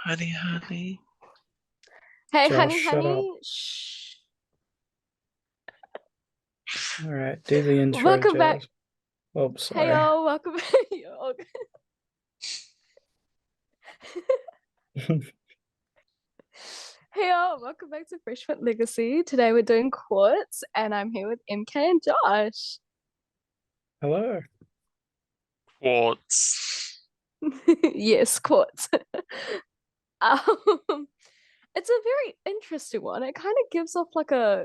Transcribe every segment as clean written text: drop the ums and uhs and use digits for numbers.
Honey, honey. Hey, Josh, honey, shut up. honey. Shh. All right, do the intro, Welcome back. Jazz. Oh, Hey, sorry. y'all. Welcome back. Yo. Hey, y'all. Welcome back to Freshman Legacy. Today we're doing Quartz, and I'm here with MK and Josh. Hello. Quartz. Yes, Quartz. um, it's a very interesting one. It kind of gives off like a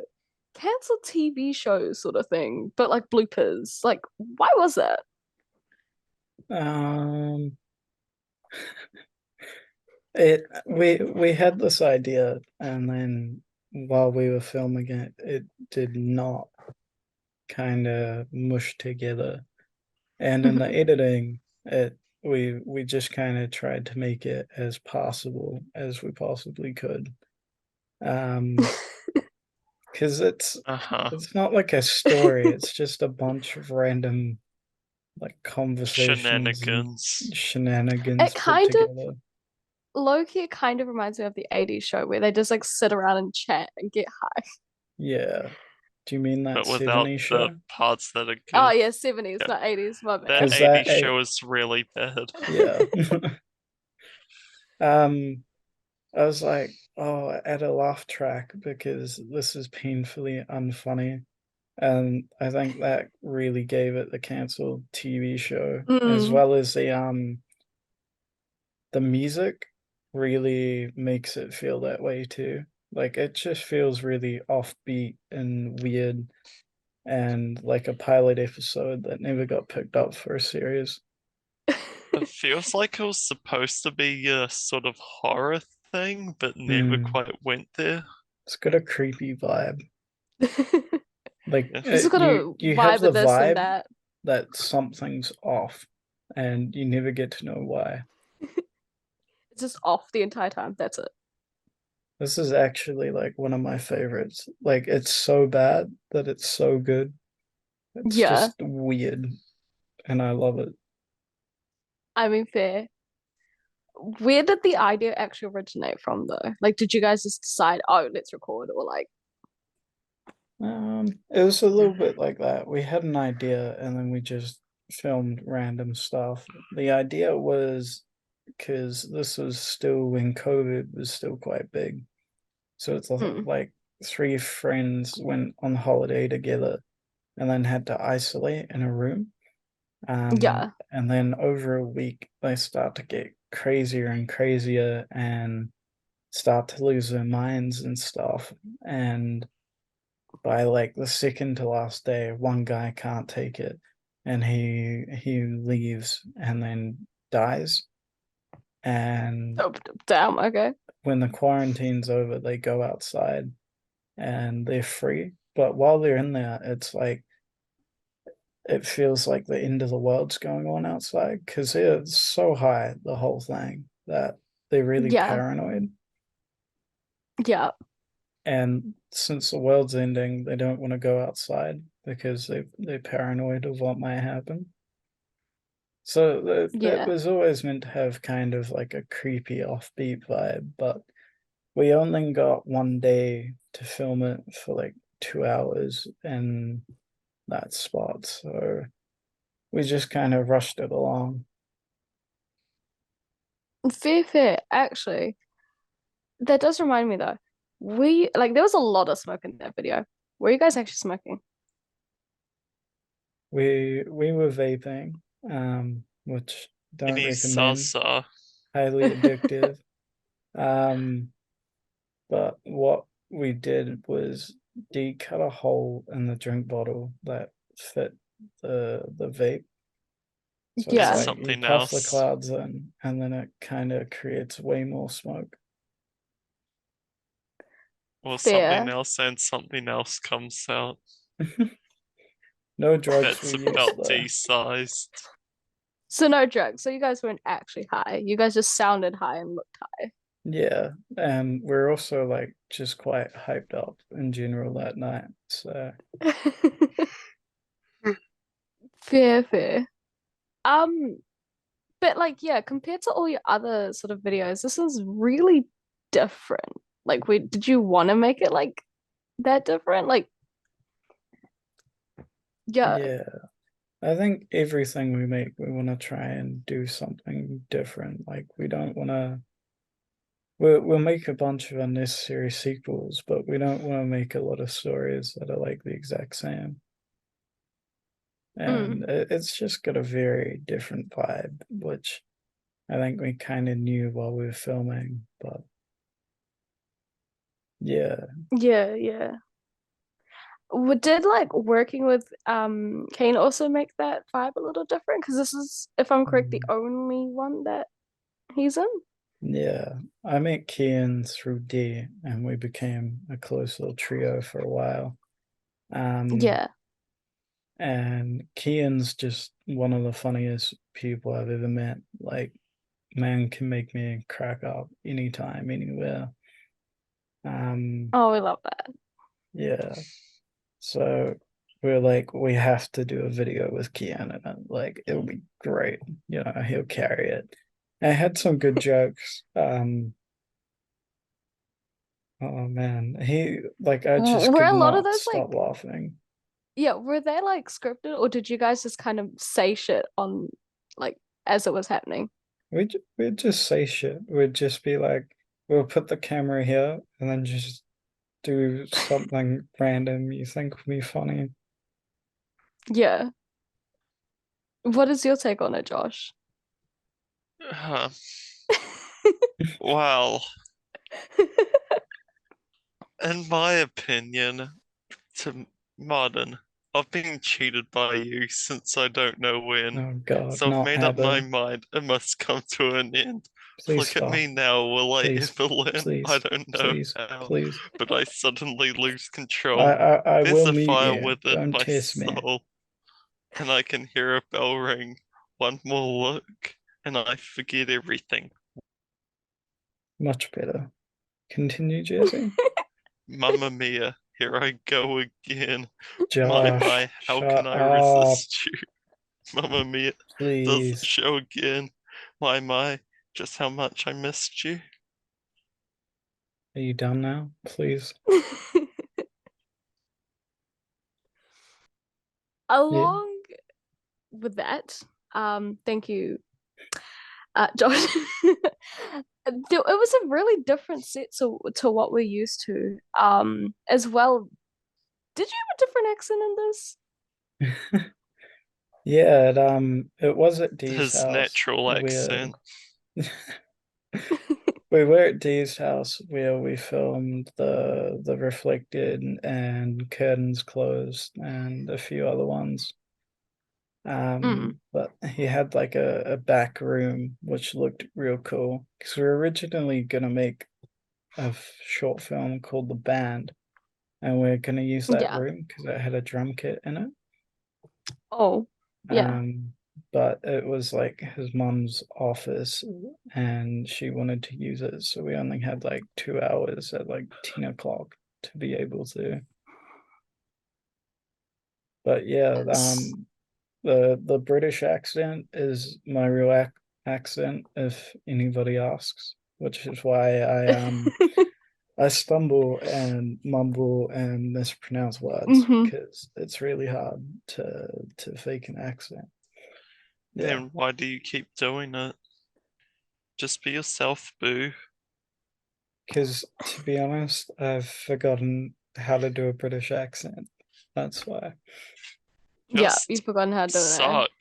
cancelled TV show sort of thing, but like bloopers. Like, why was that? Um, we had this idea, and then while we were filming it, it did not kind of mush together. And in the editing, it we just kind of tried to make it as passable as we possibly could. Because Uh-huh. it's not like a story, it's just a bunch of random like conversations and Shenanigans. It shenanigans put kind of together. low-key it kind of reminds me of the 80s show where they just like sit around and chat and get high. Yeah. Do you mean that But without 70s the show? parts that are Oh good. yeah, 70s, Yeah. not 80s, my That bad. Because that 80s show is really bad. yeah. um I was like, oh, add a laugh track because this is painfully unfunny. And I think that really gave it the cancelled TV show, as Mm, well as the music really makes it feel that way too. Like it just feels really offbeat and weird and like a pilot episode that never got picked up for a series. It feels like it was supposed to be a sort of horror thing, but never Hmm. quite went there. It's got a creepy vibe. Like Yeah. this has got a you have vibe the of this and vibe that. that something's off, and you never get to know why. It's just off the entire time. That's it. This is actually like one of my favorites. Like it's so bad that it's so good. It's Yeah, just weird, and I love it. I mean fair. Where did the idea actually originate from though? Like, did you guys just decide, oh, let's record, or like, It was a little bit like that. We had an idea and then we just filmed random stuff. The idea was because this was still when COVID was still quite big. So it's mm, like three friends went on holiday together and then had to isolate in a room. yeah, And then over a week, they start to get crazier and crazier and start to lose their minds and stuff. And by like the second to last day, one guy can't take it, and he leaves and then dies. And oh, damn, okay, when the quarantine's over, they go outside and they're free. But while they're in there, it's like it feels like the end of the world's going on outside because they're so high the whole thing that they're really yeah, paranoid. yeah, And since the world's ending, they don't want to go outside because they're paranoid of what might happen. So that yeah. was always meant to have kind of like a creepy offbeat vibe, but we only got one day to film it for like 2 hours in that spot. So we just kind of rushed it along. Fair, fair. Actually, that does remind me though. We like there was a lot of smoke in that video. Were you guys actually smoking? We were vaping, which don't Any recommend, salsa. highly addictive. Um, but what we did was cut a hole in the drink bottle that fit the vape. So it's And Yeah, like you something puff the else. clouds in, and then it kind of creates way more smoke. Or something fair. else and something else comes out. No drugs were That's used about though. D-sized. So no drugs. So you guys weren't actually high. You guys just sounded high and looked Yeah, and we're also like just quite hyped up in general that night. So high. Fair, fair. Um, But like, yeah, compared to all your other sort of videos, this is really different. Like, wait, did you want to make it like that different? Like, yeah. Yeah. I think everything we make, we want to try and do something different. Like we don't want to. We'll make a bunch of unnecessary sequels, but we don't want to make a lot of stories that are like the exact same. Mm, And it's just got a very different vibe, which I think we kind of knew while we were filming. But yeah, yeah, yeah. Did like working with Kane also make that vibe a little different? Because this is, if I'm correct, the mm, only one that he's in. yeah. I met Kian through D, and we became a close little trio for a while. Um, Yeah. and Kian's just one of the funniest people I've ever met. Like, man can make me crack up anytime, anywhere. Um, Oh, we love that. yeah. So we're like, we have to do a video with Kian in it. Like, it'll be great. You know, he'll carry it. I had some good jokes. Oh man, he like I just Were could a lot of not those stop like, laughing. yeah, were they like scripted or did you guys just kind of say shit on like as it was happening? We'd just say shit. We'd just be like, we'll put the camera here and then just do something random you think would be funny. Yeah. What is your take on it, Josh? Uh, well, in my opinion, to modern, I've been cheated by you since I don't know when. Oh God, So I've not made up my Abba. mind it must come to an end. Please Look at stop. me now, will I Please, ever learn? I please, don't know please, how, please. but I suddenly lose I, control. I, I There's will a mute fire you. within Don't my test me. soul, and I can hear a bell ring. One more look, and I forget everything. Much better. Continue, Jesse. Mamma mia, here I go again. Josh, My, how can shut I up, resist you? Mamma mia, does it please. show again? My, just how much I missed you. Are you done now? Please. Yeah. Along with that, thank you, Josh. It was a really different set to what we're used to. As well. Did you have a different accent in this? Yeah, it was at Dee's His house natural where accent. we were at Dee's house where we filmed the reflected and curtains closed and a few other ones. Mm, But he had like a back room which looked real cool because we were originally gonna make a short film called The Band, and we're gonna use that yeah. room because it had a drum kit in it. Oh, yeah. Um, but it was like his mum's office, and she wanted to use it, so we only had like 2 hours at like 10 o'clock to be able to. But yeah, S- the British accent is my real accent, if anybody asks, which is why I stumble and mumble and mispronounce words hmm because it's really hard to fake an accent. Yeah, Then why do you keep doing it? Just be yourself, boo. because to be honest, I've forgotten how to do a British accent. That's why. Yeah, Just you've forgotten how to do that. suck.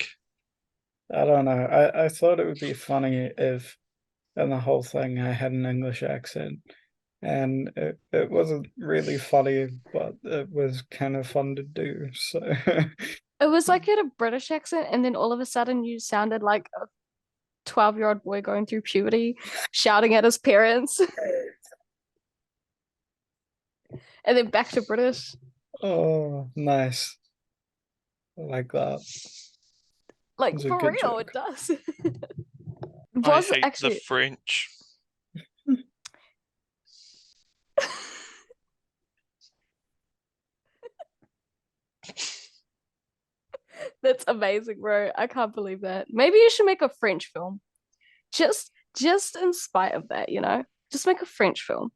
I don't know. I thought it would be funny if in the whole thing I had an English accent. And it wasn't really funny, but it was kind of fun to do. So It was like you had a British accent, and then all of a sudden you sounded like a 12-year-old boy going through puberty, shouting at his parents, and then back to British. oh, nice. I like that. It Like was a for good real, it joke. does. I Was hate the actually French. That's amazing, bro. I can't believe that. Maybe you should make a French film. Just in spite of that, you know? Just make a French film.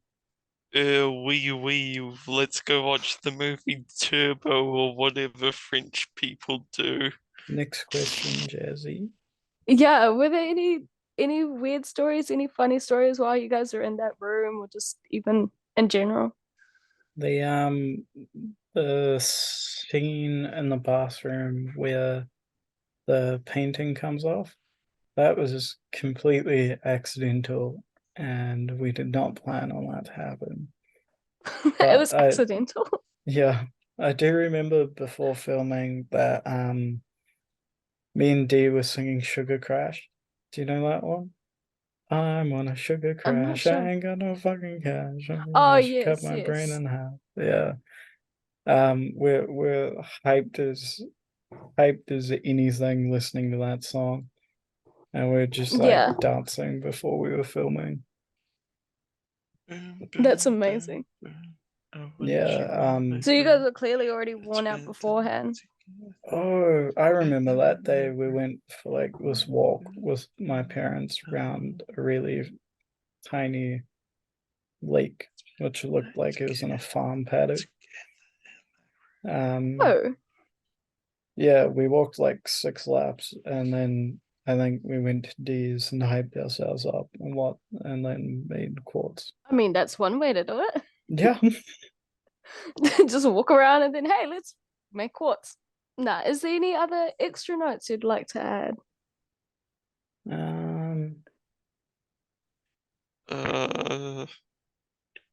Let's go watch the movie Turbo or whatever French people do. Next question, Jazzy. Yeah, were there any weird stories, any funny stories while you guys are in that room or just even in general? The scene in the bathroom where the painting comes off, that was completely accidental, and we did not plan on that to happen. It But was accidental. yeah, I do remember before filming that me and Dee were singing Sugar Crash. Do you know that one? I'm on a sugar I'm not crash. I sure. ain't got no fucking cash. Oh, I should cut yes, my brain yes. in half. Yeah. We're hyped as anything listening to that song, and we're just like Yeah, dancing before we were filming. that's amazing. I want Yeah. you in my So you guys room. were clearly already Let's worn out spend the night beforehand. together. Oh, I remember In that day we my went for like this walk with my parents around a really tiny lake, which looked like it was in a farm paddock. Um, Oh, yeah, we walked like 6 laps, and then I think we went to D's and hyped ourselves up and then made Quartz. I mean, that's one way to do it. Yeah. Just walk around and then, hey, let's make quartz. Nah, is there any other extra notes you'd like to add? Um, Uh,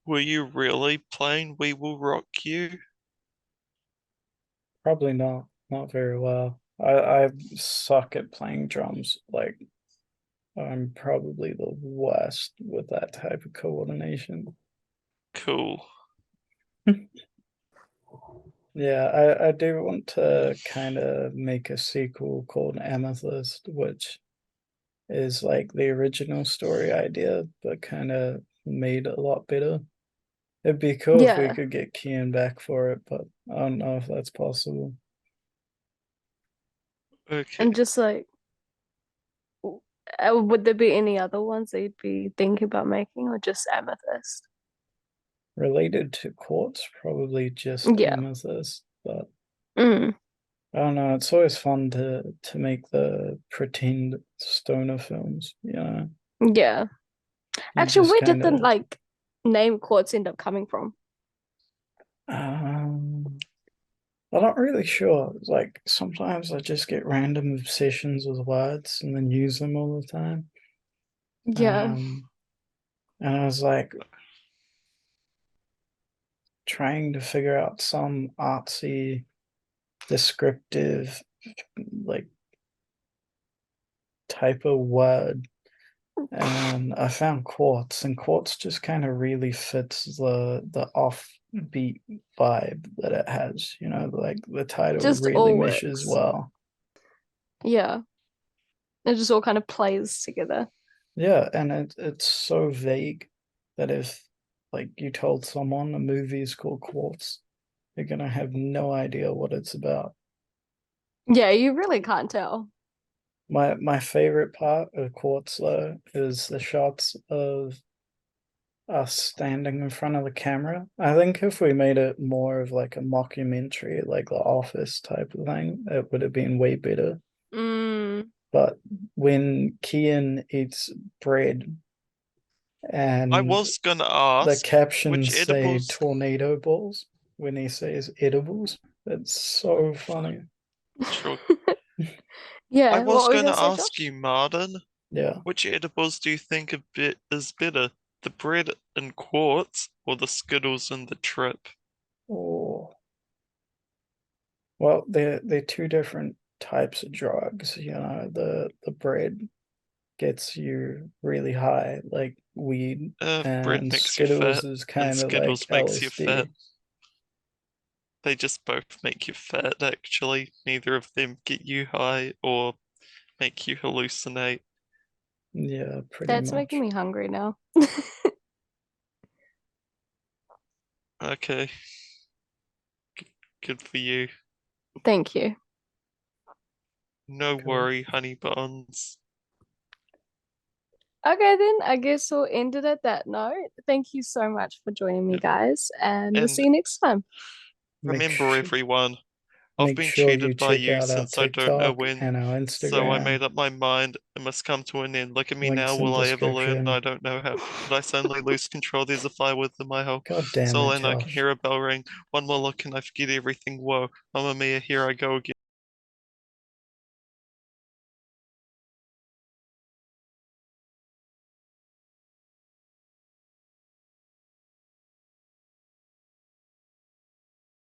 were you really playing We Will Rock You? Probably not very well. I suck at playing drums. Like I'm probably the worst with that type of coordination. Cool. Yeah, I do want to kind of make a sequel called Amethyst, which is like the original story idea, but kind of made a lot better. It'd be cool if we Yeah, could get Kian back for it, but I don't know if that's possible. Okay. and just like, would there be any other ones that you'd be thinking about making, or just Amethyst? Related to Quartz, probably just Yeah. Amethyst, but Mm, I don't know. It's always fun to make the pretend stoner films. yeah. You Actually, just where did kind the of like name quartz end up coming from? um. I'm not really sure. Like sometimes I just get random obsessions with words and then use them all the time. Yeah, Um, and I was like trying to figure out some artsy, descriptive, like type of word, and I found quartz, and quartz just kind of really fits the offbeat vibe that it has. Like the title just really all meshes works. well. Yeah, it just all kind of plays together. Yeah, and it's so vague that if like you told someone a movie is called Quartz, they're gonna have no idea what it's about. Yeah, you really can't tell. My favorite part of Quartz though is the shots of us standing in front of the camera. I think if we made it more of like a mockumentary, like The Office type of thing, it would have been way better. Mm, But when Kian eats bread I and was gonna the ask which captions say edibles. tornado balls when he says edibles. It's so funny. Sure. I yeah, what was were you gonna gonna say, ask Josh? you, Martin, Yeah. which edibles do you think a bit is better? The bread and quartz or the Skittles and the trip? Oh, well, they're two different types of drugs. The bread gets you really high, like weed, Bread and makes you Skittles fat is and kind of like Skittles makes you fat. LSD. They just both make you fat, actually. Neither of them get you high or make you hallucinate. Yeah, pretty That's making much. me hungry now. Okay, good for you. Thank you. No Cool. worry, honey buns. Okay, then I guess we'll end it at that note. Thank you so much for joining me, Yep. guys, and we'll And see you next time. Make remember, sure, everyone, I've make been sure you cheated by check you out our since I don't know TikTok when, and our so I Instagram. made up my mind it must come to an end. Look at me now, Links in will I ever learn? description. I don't know how. Did I suddenly lose control? There's a fire within my home. God damn So it, and I can Josh. hear a bell ring. One more look and I forget everything. Whoa, Mamma Mia, here I go again.